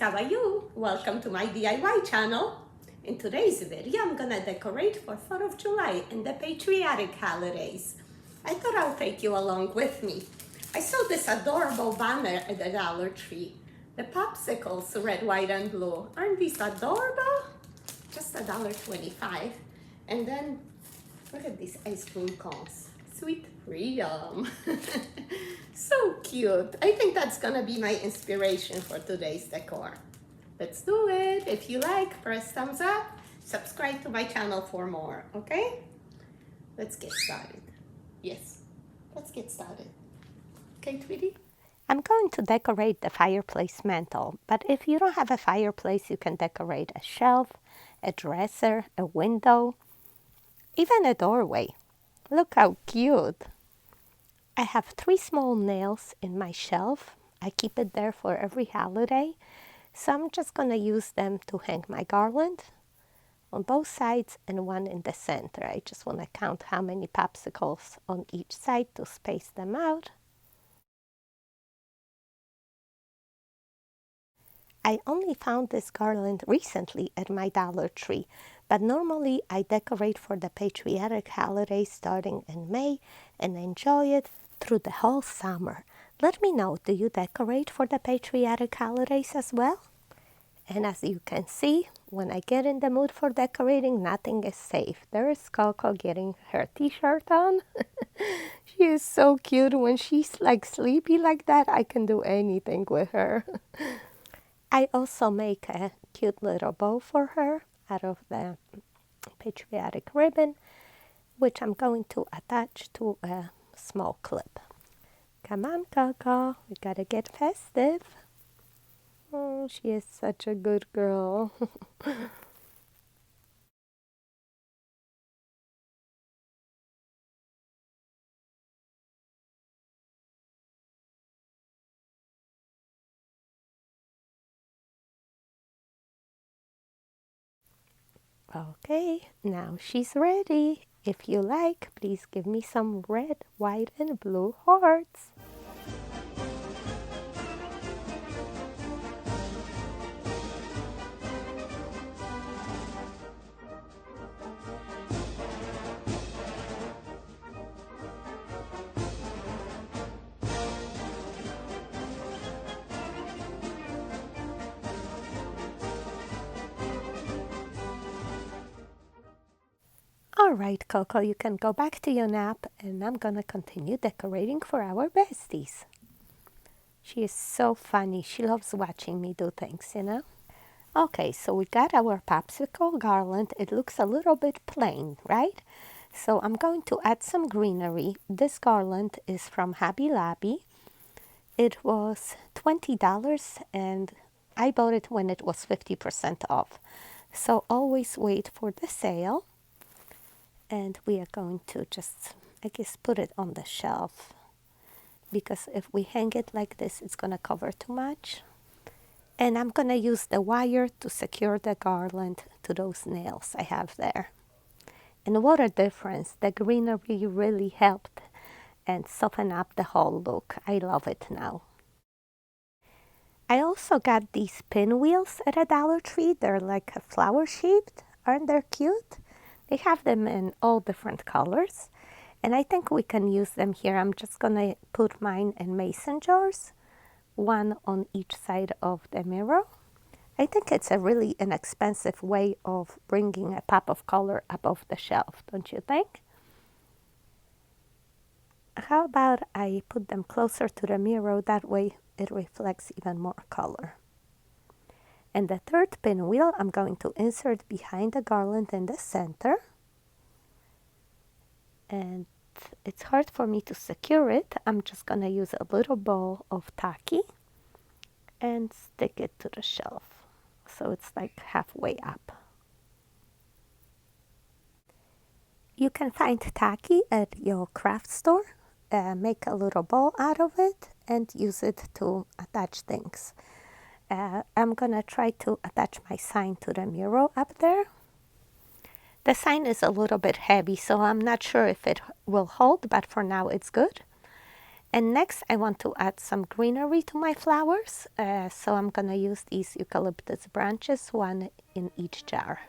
how are you? Welcome to my DIY channel. In today's video, I'm gonna decorate for 4th of July and the patriotic holidays. I thought I'll take you along with me. I saw this adorable banner at the Dollar Tree. The popsicles, red, white, and blue. Aren't these adorable? Just $1.25. And then, look at these ice cream cones. Sweet freedom. So cute. I think that's gonna be my inspiration for today's decor. Let's do it. If you like, press thumbs up. Subscribe to my channel for more, okay? Let's get started. Yes, let's get started. Okay, Tweety? I'm going to decorate the fireplace mantle, but if you don't have a fireplace, you can decorate a shelf, a dresser, a window, even a doorway. Look how cute. I have 3 small nails in my shelf. I keep it there for every holiday. So I'm just going to use them to hang my garland on both sides and one in the center. I just want to count how many popsicles on each side to space them out. I only found this garland recently at my Dollar Tree, but normally I decorate for the patriotic holidays starting in May and enjoy it through the whole summer. Let me know, do you decorate for the patriotic holidays as well? And as you can see, when I get in the mood for decorating, nothing is safe. There is Coco getting her t-shirt on. She is so cute. When she's like sleepy like that, I can do anything with her. I also make a cute little bow for her out of the patriotic ribbon, which I'm going to attach to a small clip. Come on, Coco, we gotta get festive. Oh, she is such a good girl. Okay, now she's ready. If you like, please give me some red, white, and blue hearts. All right, Coco, you can go back to your nap, and I'm gonna continue decorating for our besties. She is so funny. She loves watching me do things, you know? Okay, so we got our popsicle garland. It looks a little bit plain, right? So I'm going to add some greenery. This garland is from Hobby Lobby. It was $20, and I bought it when it was 50% off. So always wait for the sale. And we are going to just, I guess, put it on the shelf, because if we hang it like this, it's going to cover too much. And I'm going to use the wire to secure the garland to those nails I have there. And what a difference. The greenery really helped and soften up the whole look. I love it now. I also got these pinwheels at a Dollar Tree. They're like a flower shaped. Aren't they cute? They have them in all different colors, and I think we can use them here. I'm just gonna put mine in mason jars, one on each side of the mirror. I think it's a really inexpensive way of bringing a pop of color above the shelf, don't you think? How about I put them closer to the mirror, that way it reflects even more color. And the third pinwheel I'm going to insert behind the garland in the center. And it's hard for me to secure it. I'm just going to use a little ball of tacky and stick it to the shelf. So it's like halfway up. You can find tacky at your craft store. Make a little ball out of it and use it to attach things. I'm gonna try to attach my sign to the mirror up there. The sign is a little bit heavy, so I'm not sure if it will hold, but for now it's good. And next I want to add some greenery to my flowers, so I'm gonna use these eucalyptus branches, one in each jar.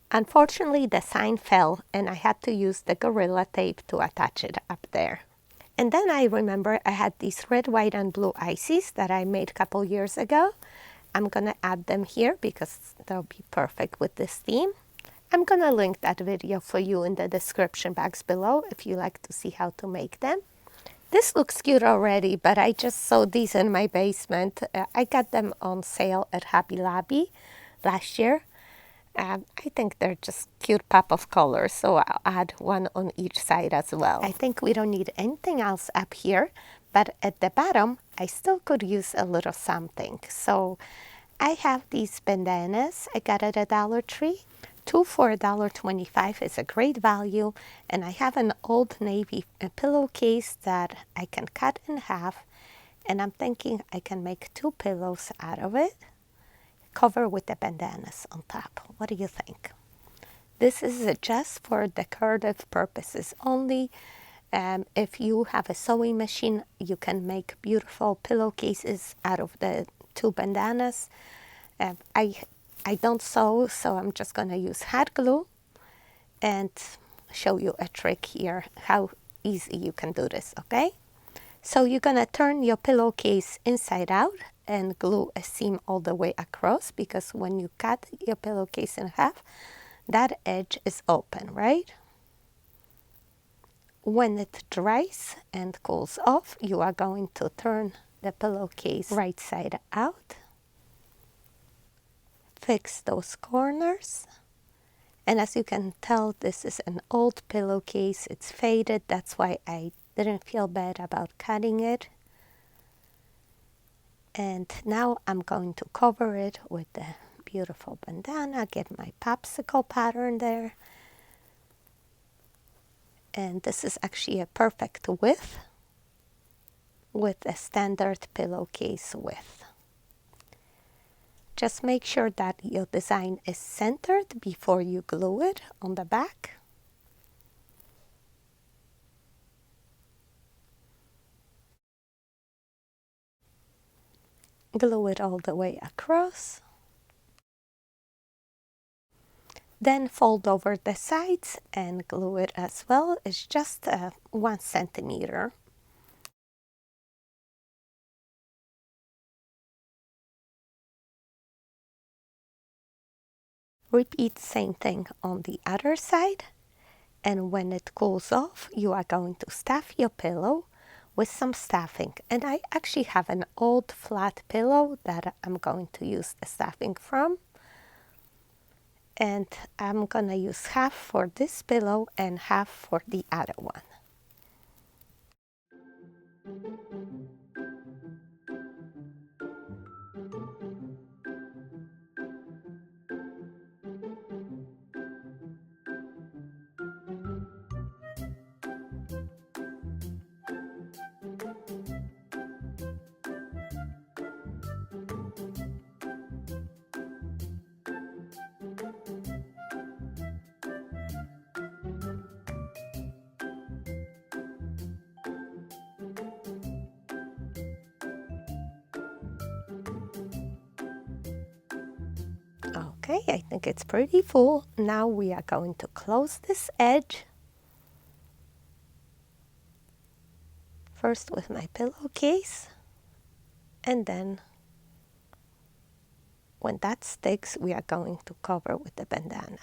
Unfortunately, the sign fell and I had to use the Gorilla Tape to attach it up there. And then I remember I had these red, white, and blue ices that I made a couple years ago. I'm gonna add them here because they'll be perfect with this theme. I'm gonna link that video for you in the description box below if you like to see how to make them. This looks cute already, but I just sewed these in my basement. I got them on sale at Hobby Lobby last year. I think they're just cute pop of colors, so I'll add one on each side as well. I think we don't need anything else up here, but at the bottom, I still could use a little something. So I have these bandanas I got at Dollar Tree. 2 for $1.25 is a great value, and I have an Old Navy pillowcase that I can cut in half, and I'm thinking I can make 2 pillows out of it. Cover with the bandanas on top. What do you think? This is just for decorative purposes only. If you have a sewing machine, you can make beautiful pillowcases out of the 2 bandanas. I don't sew, so I'm just going to use hot glue and show you a trick here how easy you can do this, okay? So you're going to turn your pillowcase inside out and glue a seam all the way across, because when you cut your pillowcase in half, that edge is open, right? When it dries and cools off, you are going to turn the pillowcase right side out, fix those corners, and as you can tell, this is an old pillowcase. It's faded, that's why I didn't feel bad about cutting it. And now I'm going to cover it with the beautiful bandana, get my popsicle pattern there. And this is actually a perfect width with a standard pillowcase width. Just make sure that your design is centered before you glue it on the back. Glue it all the way across. Then fold over the sides and glue it as well. It's just 1 centimeter. Repeat same thing on the other side. And when it cools off, you are going to stuff your pillow with some stuffing. And I actually have an old flat pillow that I'm going to use the stuffing from. And I'm gonna use half for this pillow and half for the other one. Okay, I think it's pretty full. Now we are going to close this edge. First with my pillowcase, and then when that sticks, we are going to cover with the bandana.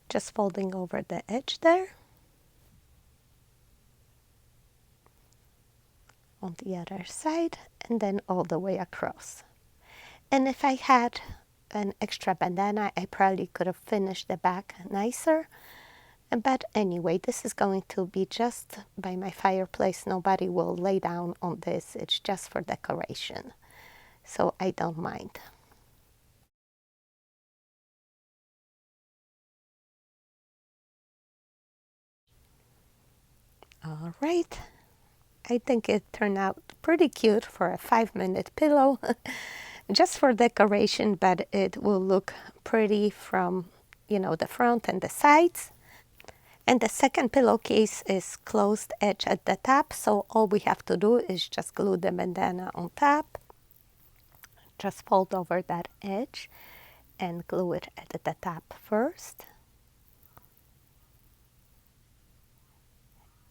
Just folding over the edge there. On the other side, and then all the way across. And if I had an extra bandana, I probably could have finished the back nicer. But anyway, this is going to be just by my fireplace. Nobody will lay down on this. It's just for decoration. So I don't mind. All right. I think it turned out pretty cute for a 5-minute pillow. Just for decoration, but it will look pretty from, the front and the sides. And the second pillowcase is closed edge at the top, so all we have to do is just glue the bandana on top. Just fold over that edge and glue it at the top first.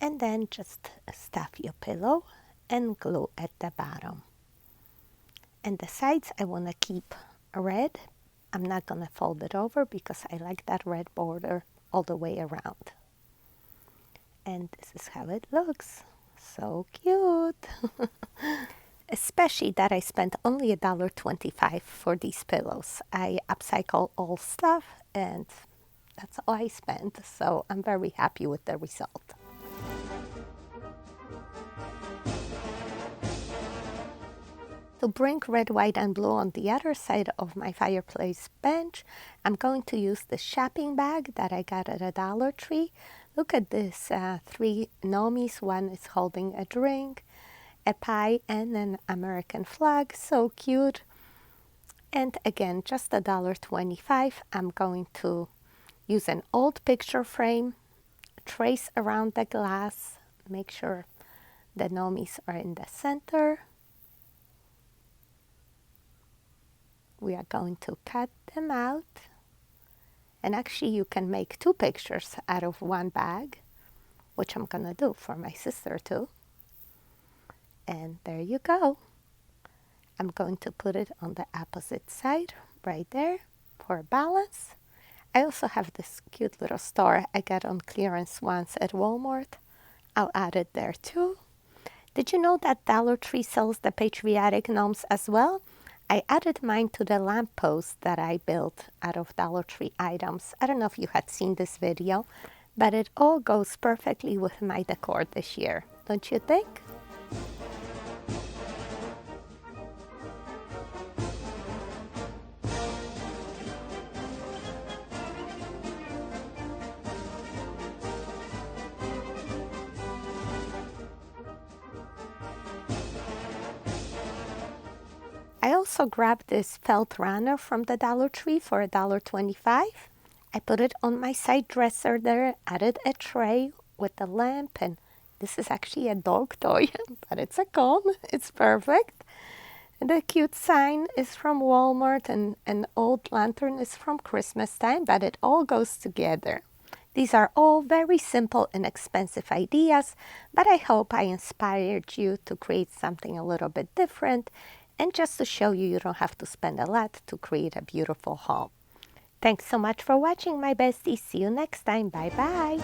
And then just stuff your pillow and glue at the bottom. And the sides I want to keep red. I'm not going to fold it over because I like that red border all the way around. And this is how it looks. So cute. Especially that I spent only $1.25 for these pillows. I upcycle all stuff and that's all I spent. So I'm very happy with the result. To bring red, white, and blue on the other side of my fireplace bench, I'm going to use the shopping bag that I got at a Dollar Tree. Look at this, 3 gnomies. One is holding a drink, a pie, and an American flag. So cute. And again, just $1.25. I'm going to use an old picture frame, trace around the glass, make sure the gnomies are in the center. We are going to cut them out. And actually you can make 2 pictures out of one bag, which I'm gonna do for my sister too. And there you go. I'm going to put it on the opposite side right there for balance. I also have this cute little star I got on clearance once at Walmart. I'll add it there too. Did you know that Dollar Tree sells the patriotic gnomes as well? I added mine to the lamppost that I built out of Dollar Tree items. I don't know if you had seen this video, but it all goes perfectly with my decor this year, don't you think? I also grabbed this felt runner from the Dollar Tree for $1.25. I put it on my side dresser there, added a tray with a lamp, and this is actually a dog toy, but it's a cone. It's perfect. And the cute sign is from Walmart, and an old lantern is from Christmas time, but it all goes together. These are all very simple, inexpensive ideas, but I hope I inspired you to create something a little bit different and just to show you don't have to spend a lot to create a beautiful home. Thanks so much for watching, my besties. See you next time. Bye-bye.